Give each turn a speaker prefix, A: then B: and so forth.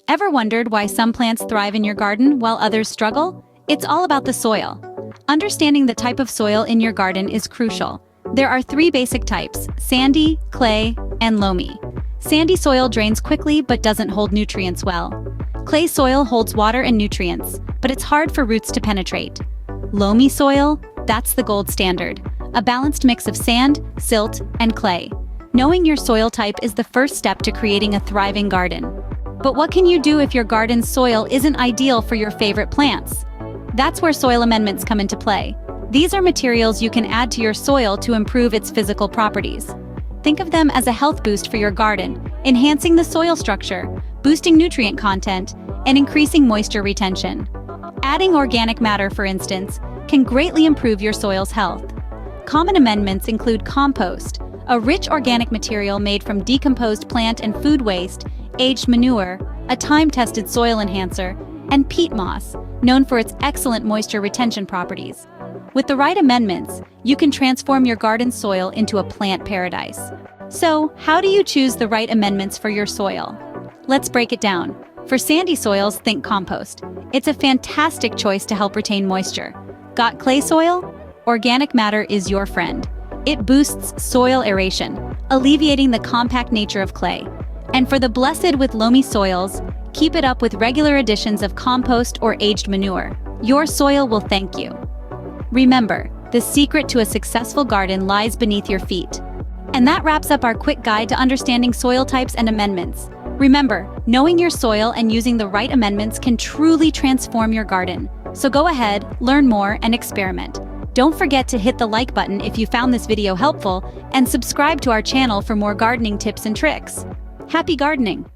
A: Ever wondered why some plants thrive in your garden while others struggle? It's all about the soil. Understanding the type of soil in your garden is crucial. There are 3 basic types: sandy, clay, and loamy. Sandy soil drains quickly but doesn't hold nutrients well. Clay soil holds water and nutrients, but it's hard for roots to penetrate. Loamy soil, that's the gold standard. A balanced mix of sand, silt, and clay. Knowing your soil type is the first step to creating a thriving garden. But what can you do if your garden's soil isn't ideal for your favorite plants? That's where soil amendments come into play. These are materials you can add to your soil to improve its physical properties. Think of them as a health boost for your garden, enhancing the soil structure, boosting nutrient content, and increasing moisture retention. Adding organic matter, for instance, can greatly improve your soil's health. Common amendments include compost, a rich organic material made from decomposed plant and food waste, aged manure, a time-tested soil enhancer, and peat moss, known for its excellent moisture retention properties. With the right amendments, you can transform your garden soil into a plant paradise. So, how do you choose the right amendments for your soil? Let's break it down. For sandy soils, think compost. It's a fantastic choice to help retain moisture. Got clay soil? Organic matter is your friend. It boosts soil aeration, alleviating the compact nature of clay. And for the blessed with loamy soils, keep it up with regular additions of compost or aged manure. Your soil will thank you. Remember, the secret to a successful garden lies beneath your feet. And that wraps up our quick guide to understanding soil types and amendments. Remember, knowing your soil and using the right amendments can truly transform your garden. So go ahead, learn more, and experiment. Don't forget to hit the like button if you found this video helpful, and subscribe to our channel for more gardening tips and tricks. Happy gardening!